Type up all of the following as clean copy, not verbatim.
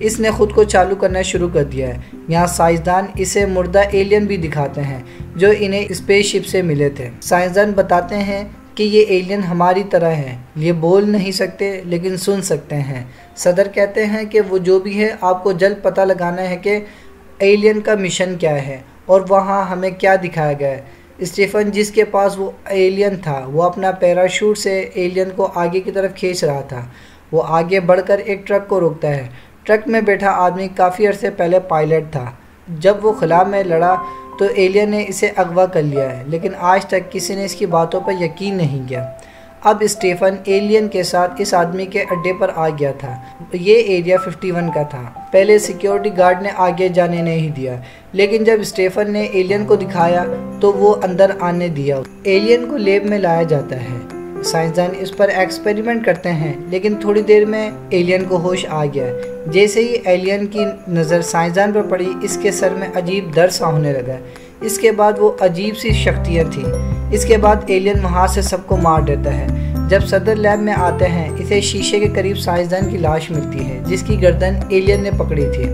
اس نے خود کو چالو کرنا شروع کر دیا ہے۔ یہاں سائنسدان اسے مردہ ایلین بھی دکھاتے ہیں جو انہیں اسپیس شپ سے ملے تھے۔ سائنسدان بتاتے ہیں کہ یہ ایلین ہماری طرح ہیں، یہ بول نہیں سکتے لیکن سن سکتے ہیں۔ صدر کہتے ہیں کہ وہ جو بھی ہے آپ کو جلد پتہ لگانا ہے کہ ایلین کا مشن کیا ہے اور وہاں ہمیں کیا دکھایا گیا ہے۔ اسٹیفن جس کے پاس وہ ایلین تھا وہ اپنا پیراشوٹ سے ایلین کو آگے کی طرف کھینچ رہا تھا۔ وہ آگے بڑھ کر ایک ٹرک کو روکتا ہے۔ ٹرک میں بیٹھا آدمی کافی عرصے پہلے پائلٹ تھا۔ جب وہ خلا میں لڑا تو ایلین نے اسے اغوا کر لیا ہے، لیکن آج تک کسی نے اس کی باتوں پر یقین نہیں کیا۔ اب اسٹیفن ایلین کے ساتھ اس آدمی کے اڈے پر آ گیا تھا۔ یہ ایریا 51 کا تھا۔ پہلے سیکیورٹی گارڈ نے آگے جانے نہیں دیا، لیکن جب اسٹیفن نے ایلین کو دکھایا تو وہ اندر آنے دیا۔ ایلین کو لیب میں لایا جاتا ہے۔ سائنسدان اس پر ایکسپیریمنٹ کرتے ہیں، لیکن تھوڑی دیر میں ایلین کو ہوش آ گیا۔ جیسے ہی ایلین کی نظر سائنسدان پر پڑی، اس کے سر میں عجیب درد سا ہونے لگا۔ اس کے بعد وہ عجیب سی شکتیاں تھیں۔ اس کے بعد ایلین وہاں سے سب کو مار دیتا ہے۔ جب صدر لیب میں آتے ہیں، اسے شیشے کے قریب سائنسدان کی لاش ملتی ہے جس کی گردن ایلین نے پکڑی تھی۔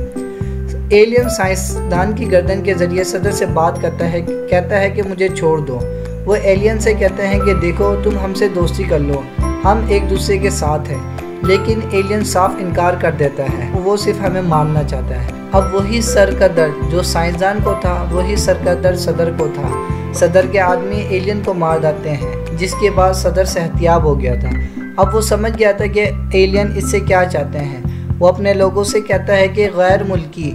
ایلین سائنسدان کی گردن کے ذریعے صدر سے بات کرتا ہے، کہتا ہے کہ مجھے چھوڑ دو۔ وہ ایلین سے کہتے ہیں کہ دیکھو تم ہم سے دوستی کر لو، ہم ایک دوسرے کے ساتھ ہیں، لیکن ایلین صاف انکار کر دیتا ہے، وہ صرف ہمیں مارنا چاہتا ہے۔ اب وہی سر کا درد جو سائنسدان کو تھا وہی سر کا درد صدر کو تھا۔ صدر کے آدمی ایلین کو مار دیتے ہیں، جس کے بعد صدر صحتیاب ہو گیا تھا۔ اب وہ سمجھ گیا تھا کہ ایلین اس سے کیا چاہتے ہیں۔ وہ اپنے لوگوں سے کہتا ہے کہ غیر ملکی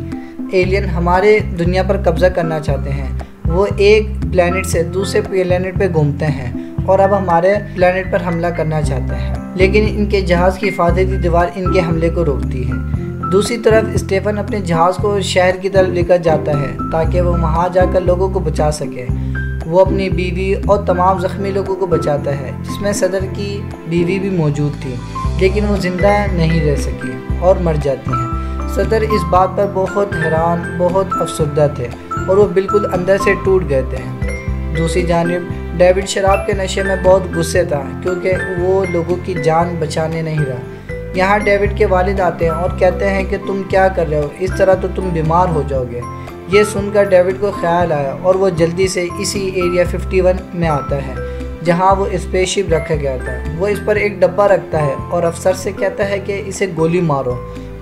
ایلین ہمارے دنیا پر قبضہ کرنا چاہتے ہیں۔ وہ ایک پلینٹ سے دوسرے پلینٹ پہ گھومتے ہیں اور اب ہمارے پلینٹ پر حملہ کرنا چاہتے ہیں، لیکن ان کے جہاز کی حفاظتی دیوار ان کے حملے کو روکتی ہے۔ دوسری طرف اسٹیفن اپنے جہاز کو شہر کی طرف لے کر جاتا ہے تاکہ وہ وہاں جا کر لوگوں کو بچا سکے۔ وہ اپنی بیوی اور تمام زخمی لوگوں کو بچاتا ہے، جس میں صدر کی بیوی بھی موجود تھی، لیکن وہ زندہ نہیں رہ سکی اور مر جاتی ہیں۔ صدر اس بات پر بہت حیران، بہت افسردہ تھے اور وہ بالکل اندر سے ٹوٹ گئے تھے۔ دوسری جانب ڈیوڈ شراب کے نشے میں بہت غصے تھا کیونکہ وہ لوگوں کی جان بچانے نہیں رہا۔ یہاں ڈیوڈ کے والد آتے ہیں اور کہتے ہیں کہ تم کیا کر رہے ہو، اس طرح تو تم بیمار ہو جاؤ گے۔ یہ سن کر ڈیوڈ کو خیال آیا اور وہ جلدی سے اسی ایریا 51 میں آتا ہے جہاں وہ اسپیس شپ رکھا گیا تھا۔ وہ اس پر ایک ڈبہ رکھتا ہے اور افسر سے کہتا ہے کہ اسے گولی مارو۔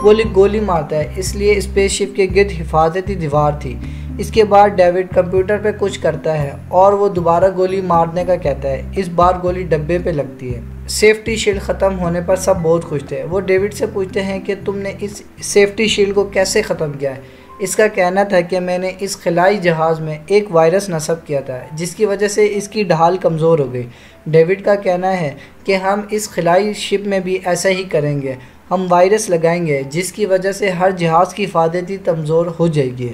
وہ گولی مارتا ہے، اس لیے اسپیس شپ کے گرد حفاظتی دیوار تھی۔ اس کے بعد ڈیوڈ کمپیوٹر پہ کچھ کرتا ہے اور وہ دوبارہ گولی مارنے کا کہتا ہے۔ اس بار گولی ڈبے پہ لگتی ہے۔ سیفٹی شیلڈ ختم ہونے پر سب بہت خوش تھے۔ وہ ڈیوڈ سے پوچھتے ہیں کہ تم نے اس سیفٹی شیلڈ کو کیسے ختم کیا ہے؟ اس کا کہنا تھا کہ میں نے اس خلائی جہاز میں ایک وائرس نصب کیا تھا جس کی وجہ سے اس کی ڈھال کمزور ہو گئی۔ ڈیوڈ کا کہنا ہے کہ ہم اس خلائی شپ میں بھی ایسا ہی کریں گے، ہم وائرس لگائیں گے جس کی وجہ سے ہر جہاز کی حفاظتی کمزور ہو جائے گی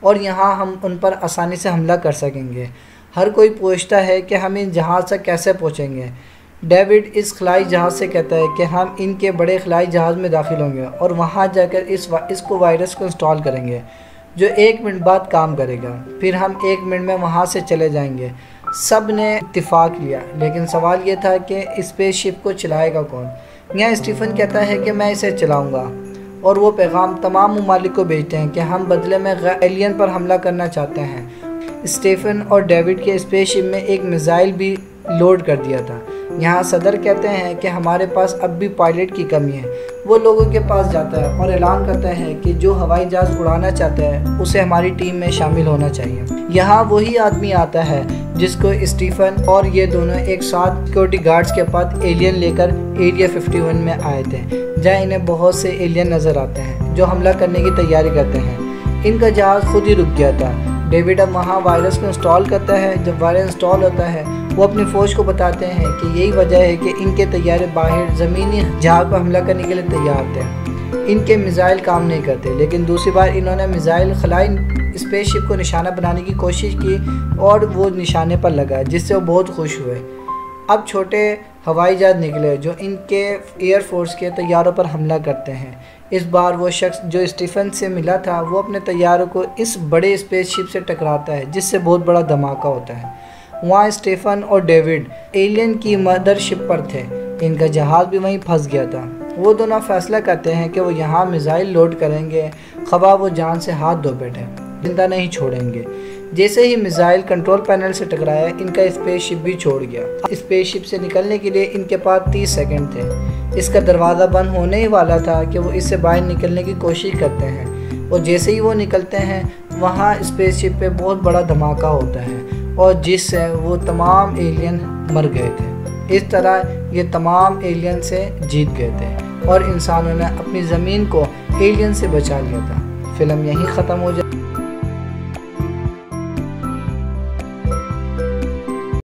اور یہاں ہم ان پر آسانی سے حملہ کر سکیں گے۔ ہر کوئی پوچھتا ہے کہ ہم ان جہاز تک کیسے پہنچیں گے۔ ڈیوڈ اس خلائی جہاز سے کہتا ہے کہ ہم ان کے بڑے خلائی جہاز میں داخل ہوں گے اور وہاں جا کر اس وائرس کو انسٹال کریں گے جو 1 منٹ بعد کام کرے گا، پھر ہم 1 منٹ میں وہاں سے چلے جائیں گے۔ سب نے اتفاق لیا، لیکن سوال یہ تھا کہ اسپیس شپ کو چلائے گا کون؟ یہاں اسٹیفن کہتا ہے کہ میں اسے چلاؤں گا اور وہ پیغام تمام ممالک کو بھیجتے ہیں کہ ہم بدلے میں ایلین پر حملہ کرنا چاہتے ہیں۔ اسٹیفن اور ڈیوڈ کے اسپیس شپ میں ایک میزائل بھی لوڈ کر دیا تھا۔ یہاں صدر کہتے ہیں کہ ہمارے پاس اب بھی پائلٹ کی کمی ہے۔ وہ لوگوں کے پاس جاتا ہے اور اعلان کرتا ہے کہ جو ہوائی جہاز اڑانا چاہتا ہے اسے ہماری ٹیم میں شامل ہونا چاہیے۔ یہاں وہی آدمی آتا ہے جس کو اسٹیفن اور یہ دونوں ایک ساتھ سیکورٹی گارڈز کے پاس ایلین لے کر ایریا 51 میں آئے تھے، جہاں انہیں بہت سے ایلین نظر آتے ہیں جو حملہ کرنے کی تیاری کرتے ہیں۔ ان کا جہاز خود ہی رک گیا تھا۔ ڈیوڈ اب وہاں وائرس کو انسٹال کرتا ہے۔ جب وائرس انسٹال ہوتا ہے وہ اپنی فوج کو بتاتے ہیں کہ یہی وجہ ہے کہ ان کے طیارے باہر زمینی جہاز پر حملہ کرنے کے لیے تیار تھے۔ ان کے میزائل کام نہیں کرتے، لیکن دوسری بار انہوں نے میزائل خلائی اسپیس شپ کو نشانہ بنانے کی کوشش کی اور وہ نشانے پر لگا، جس سے وہ بہت خوش ہوئے۔ اب چھوٹے ہوائی جہاز نکلے جو ان کے ایئر فورس کے طیاروں پر حملہ کرتے ہیں۔ اس بار وہ شخص جو اسٹیفن سے ملا تھا وہ اپنے طیاروں کو اس بڑے اسپیس شپ سے ٹکراتا ہے، جس سے بہت بڑا دھماکہ ہوتا ہے۔ وہاں اسٹیفن اور ڈیوڈ ایلین کی مدر شپ پر تھے، ان کا جہاز بھی وہیں پھنس گیا تھا۔ وہ دونوں فیصلہ کرتے ہیں کہ وہ یہاں میزائل لوڈ کریں گے، خواہ وہ جان سے ہاتھ دھو بیٹھیں، زندہ نہیں چھوڑیں گے۔ جیسے ہی میزائل کنٹرول پینل سے ٹکرایا، ان کا اسپیس شپ بھی چھوڑ گیا۔ اسپیس شپ سے نکلنے کے لیے ان کے پاس 30 سیکنڈ تھے۔ اس کا دروازہ بند ہونے ہی والا تھا کہ وہ اس سے باہر نکلنے کی کوشش کرتے ہیں، اور جیسے ہی وہ نکلتے ہیں وہاں اسپیس شپ پہ بہت بڑا دھماکہ ہوتا ہے، اور جس سے وہ تمام ایلین مر گئے تھے۔ اس طرح یہ تمام ایلین سے جیت گئے تھے، اور انسانوں نے اپنی زمین کو ایلین سے بچا لیا تھا۔ فلم یہیں ختم ہو جائے۔